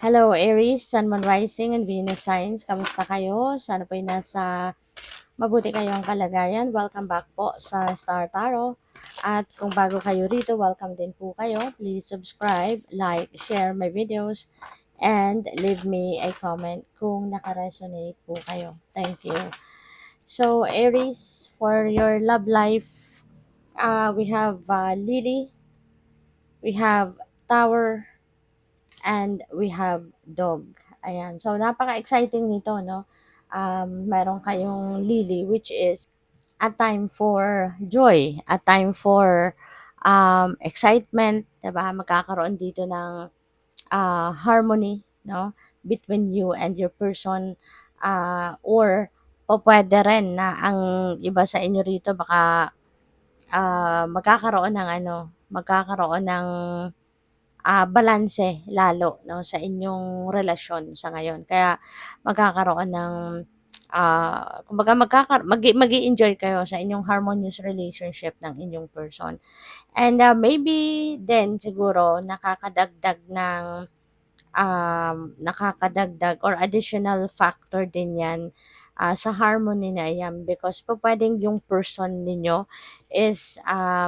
Hello Aries, Sun, Moon Rising, and Venus Signs. Kamusta kayo? Sana po'y nasa mabuti kayong kalagayan. Welcome back po sa Star Tarot. At kung bago kayo rito, welcome din po kayo. Please subscribe, like, share my videos, and leave me a comment kung nakaresonate po kayo. Thank you. So Aries, for your love life, we have Lily, we have Tower, and we have dog. Ayan. So, napaka-exciting nito, no? Meron kayong Lily, which is a time for joy, a time for excitement, diba? Magkakaroon dito ng harmony, no? Between you and your person, or pwede rin na ang iba sa inyo rito baka magkakaroon ng balanse lalo 'no, sa inyong relasyon sa ngayon. Kaya magkakaroon ng, kumbaga mag-e-enjoy kayo sa inyong harmonious relationship ng inyong person. And, maybe din siguro nakakadagdag or additional factor din 'yan, sa harmony na 'yan because pupuwedeng yung person ninyo is,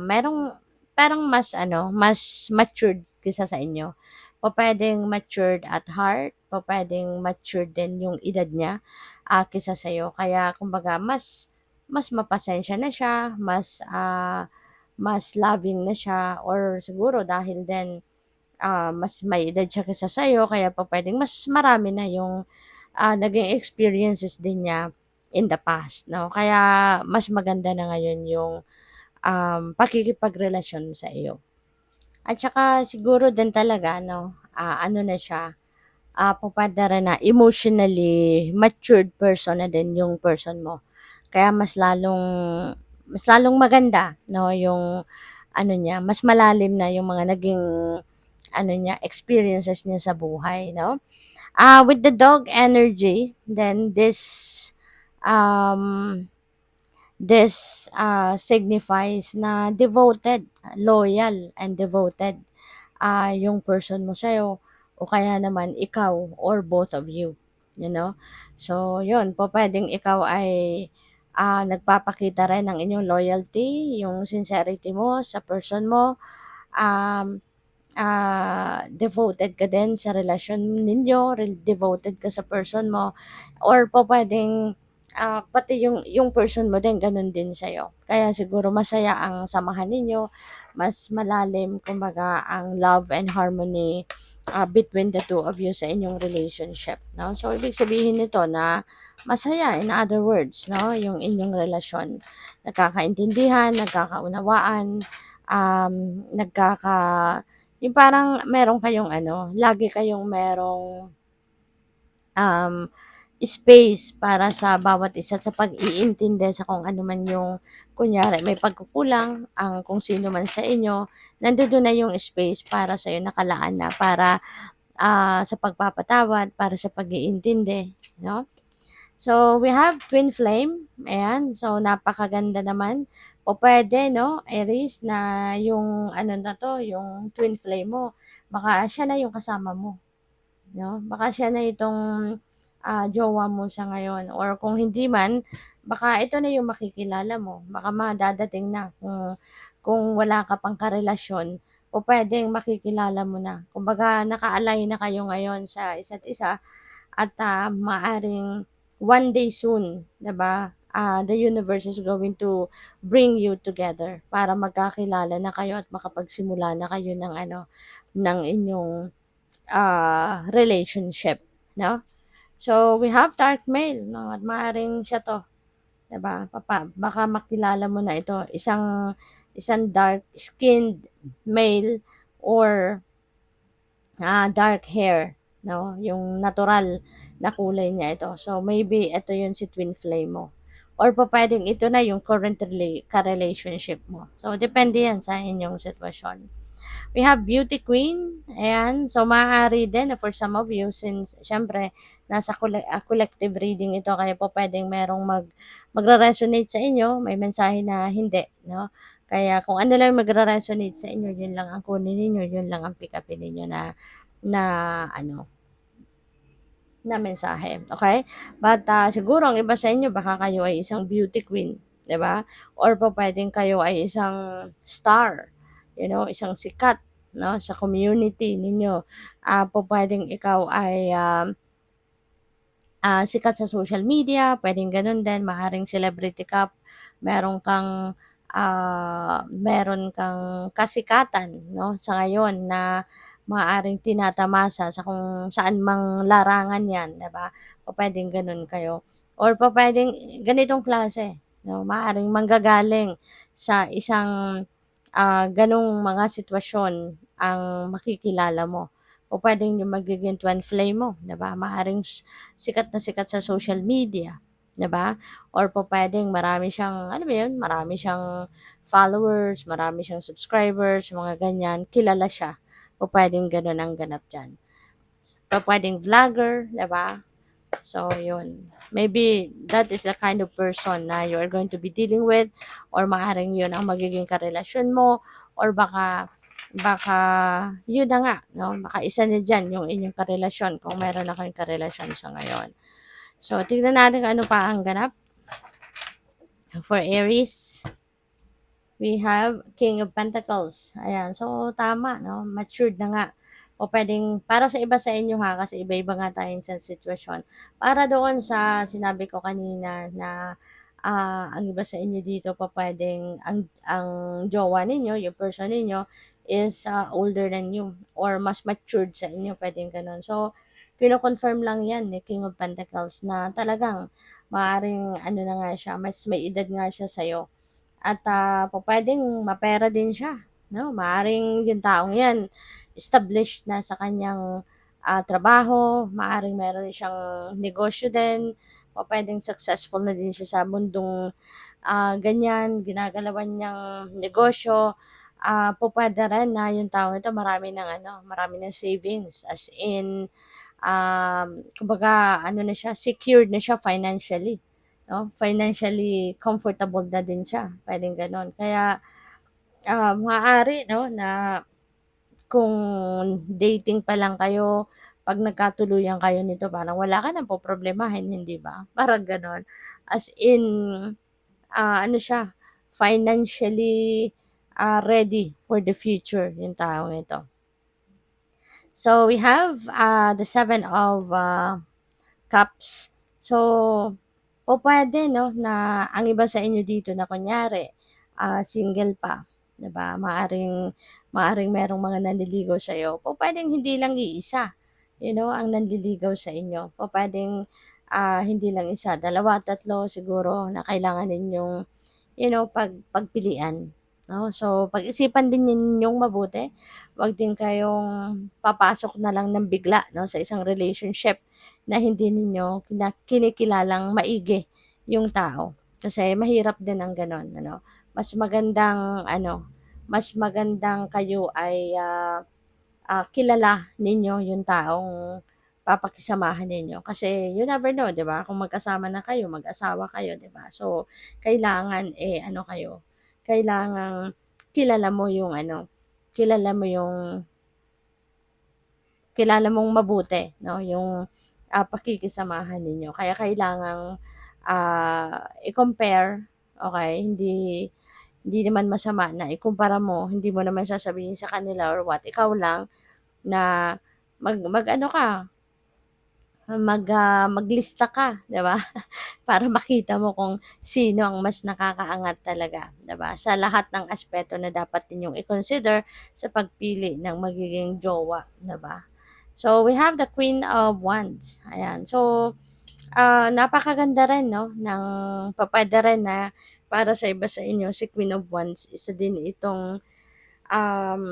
merong parang mas matured kaysa sa inyo. Pupuwedeng matured at heart, pupuwedeng matured din yung edad niya, kaysa sa'yo. Kaya kumbaga mas mapasensya na siya, mas loving na siya or siguro dahil din mas may edad siya kaysa sa'yo kaya pupuwedeng mas marami na yung, naging experiences din niya in the past 'no. Kaya mas maganda na ngayon yung, pakikipagrelasyon sa iyo. At saka siguro din talaga 'no, ano na siya, pupuwede rin na emotionally matured person na din yung person mo. Kaya mas lalong maganda 'no, yung ano niya, mas malalim na yung mga naging experiences niya sa buhay, no? With the dog energy, then um, this signifies na devoted, loyal, and devoted yung person mo sa'yo o kaya naman ikaw or both of you, you know? So, yun, po pwedeng ikaw ay nagpapakita rin ng inyong loyalty, yung sincerity mo sa person mo, um, devoted ka din sa relasyon ninyo, devoted ka sa person mo, or pupuwedeng, pati yung person mo din gano'n din sa'yo. Kaya siguro masaya ang samahan ninyo, mas malalim kumbaga ang love and harmony, between the two of you sa inyong relationship, 'no. So, ibig sabihin nito na masaya, in other words 'no, yung inyong relasyon. Nagkakaintindihan, nagkakaunawaan, um, nagkaka yung parang meron kayong lagi kayong merong, um, space para sa bawat isa sa pag-iintindi sa kung ano man yung kunyari may pagkukulang ang kung sino man sa inyo, nandodo'n na yung space para sa'yo, nakalaan na para, sa pagpapatawad, para sa pag-iintindi, 'no? So, we have twin flame, ayan. So, napakaganda naman. Pupuwede 'no, Aries, na yung na 'to, yung twin flame mo, baka siya na yung kasama mo, 'no? Baka siya na itong, jowa mo sa ngayon or kung hindi man, baka ito na yung makikilala mo. Baka madadating na kung wala ka pang karelasyon, pupuwedeng makikilala mo na. Kumbaga naka-align na kayo ngayon sa isa't isa at, maaaring one day soon, 'di ba, the universe is going to bring you together para magkakilala na kayo at makapagsimula na kayo ng ng inyong, relationship, 'no? So, we have dark male 'no, at maaaring siya 'to, 'di ba? Baka makilala mo na ito, isang isang dark-skinned male or dark hair 'no, yung natural na kulay niya ito. So, maybe ito yun si twin flame mo or pupuwedeng ito na yung current ka-relationship mo. So, depende yan sa inyong sitwasyon. We have beauty queen, ayan. So, maaari din na for some of you since siyempre nasa collective reading ito kaya pupuwedeng merong magre-resonate sa inyo, may mensahe na hindi 'no. Kaya kung ano lang magre-resonate sa inyo, yun lang ang kunin ninyo, yun lang ang pick upin ninyo na na ano, na mensahe, okay? But, siguro ang iba sa inyo baka kayo ay isang beauty queen, 'di ba? Or pupuwedeng kayo ay isang star, isang sikat, 'no, sa community ninyo. Pupuwedeng ikaw ay, sikat sa social media, puwedeng gano'n din, maaaring celebrity ka, meron kang, meron kang kasikatan, 'no, sa ngayon na maaaring tinatamasa sa kung saan mang larangan 'yan, 'di ba? Pupuwedeng gano'n kayo or pupuwedeng ganitong klase, 'no, maaaring manggagaling sa isang, gano'ng mga sitwasyon ang makikilala mo. Pupuwedeng yung magiging twin flame mo, 'di ba? Maaaring sikat na sikat sa social media, 'di ba? Or pupuwedeng marami siyang, alam mo 'yun, marami siyang followers, marami siyang subscribers, mga ganyan, kilala siya. Pupuwedeng gano'n ang ganap diyan. Pupuwedeng vlogger, 'di ba? So, 'yun. Maybe that is the kind of person na you are going to be dealing with or maaaring 'yun ang magiging karelasyon mo or baka baka 'yun na nga, 'no, baka isa na diyan yung inyong karelasyon kung meron na kayong karelasyon sa ngayon. So, tignan natin kung ano pa ang ganap. For Aries, we have King of Pentacles. Ayan. So, tama, no? Matured na nga. O pwedeng, para sa iba sa inyo ha, kasi iba-iba nga tayo sa sitwasyon. Para doon sa sinabi ko kanina na ang iba sa inyo dito pa pwedeng ang jowa ninyo, yung person ninyo, is older than you or mas matured sa inyo, pwedeng ganun. So, kino-confirm lang yan ni King of Pentacles na talagang maaring ano na nga siya, mas may edad nga siya sa'yo at, pupuwedeng mapera din siya, 'no? Maaaring yung taong 'yan established na sa kanyang, trabaho, maaaring meron siyang negosyo din, pupuwedeng successful na din siya sa mundong, ganyan, ginagalawan niyang negosyo. Pupuwede rin na yung taong ito marami ng savings as in, kumbaga ano na siya, secured na siya financially. 'No, financially comfortable na din siya, puwedeng gano'n. Kaya, maaari 'no, na kung dating pa lang kayo, 'pag nagkatuluyan kayo nito parang wala ka ng poproblemahin, hindi ba? Parang gano'n. As in, ano siya, financially, ready for the future yung taong ito. So, we have, the 7 of, cups. So, pupuwede 'no, na ang iba sa inyo dito na kunyari, single pa, 'di ba? Maaaring merong mga nanliligaw sa'yo. Pupuwedeng hindi lang iisa, ang nanliligaw sa inyo. Pupuwedeng, hindi lang isa, dalawa, tatlo siguro na kailangan ninyong, pagpilian, 'no? So, pag-isipan din ninyong mabuti. 'Wag din kayong papasok na lang ng bigla 'no, sa isang relationship na hindi ninyo kinikilalang maigi yung tao. Kasi mahirap din ang gano'n ano. Mas magandang kayo ay, kilala ninyo yung taong papakisamahan ninyo. Kasi you never know, 'di ba? Kung magkasama na kayo, mag-asawa kayo, 'di ba? So, kailangan, ano kayo, kailangang kilala mo yung ano, kilala mo yung kilala mong mabuti 'no, yung, pakikisamahan ninyo. Kaya kailangang, i-compare, okey? Hindi naman masama na ikumpara mo, hindi mo naman sasabihin sa kanila or what, ikaw lang na mag-ano ka, maglista ka, 'di ba? Para makita mo kung sino ang mas nakakaangat talaga, 'di ba? Sa lahat ng aspeto na dapat ninyong i-consider sa pagpili ng magiging jowa, 'di ba? So, we have the Queen of Wands, ayan. So, napakaganda rin 'no, ng pupuwede rin na para sa iba sa inyo si Queen of Wands, um,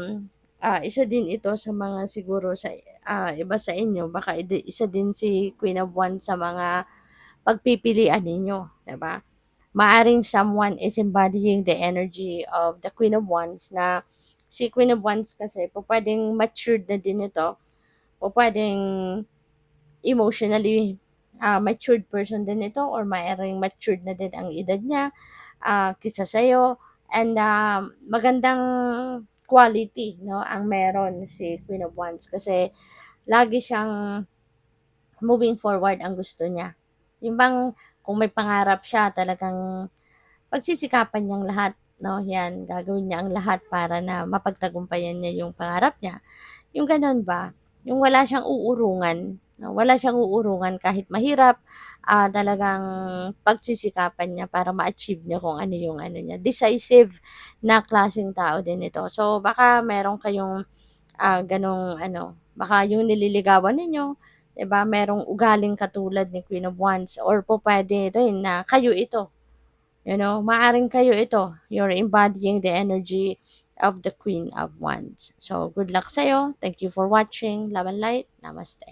isa din ito sa mga siguro sa, iba sa inyo baka isa din si Queen of Wands sa mga pagpipilian ninyo, 'di ba? Maaring someone is embodying the energy of the Queen of Wands na si Queen of Wands kasi pupuwedeng matured na din ito, pupuwedeng emotionally, matured person din ito or maaaring matured na din ang edad niya, kaysa sa'yo and, magandang quality 'no, ang meron si Queen of Wands kasi lagi siyang moving forward ang gusto niya. Yung bang kung may pangarap siya talagang pagsisikapan niyang lahat, 'no, 'yan gagawin niya ang lahat para na mapagtagumpayan niya yung pangarap niya. Yung gano'n ba, yung wala siyang uurungan, 'no, wala siyang uurungan kahit mahirap, talagang pagsisikapan niya para ma-achieve niya kung ano yung ano niya. Decisive na klaseng tao din ito. So, baka meron kayong, gano'ng ano, baka yung nililigawan ninyo, 'di ba, merong ugaling katulad ni Queen of Wands or pupuwede rin na kayo ito. Maaaring kayo ito, you're embodying the energy of the Queen of Wands. So, good luck sa'yo. Thank you for watching. Love and light. Namaste.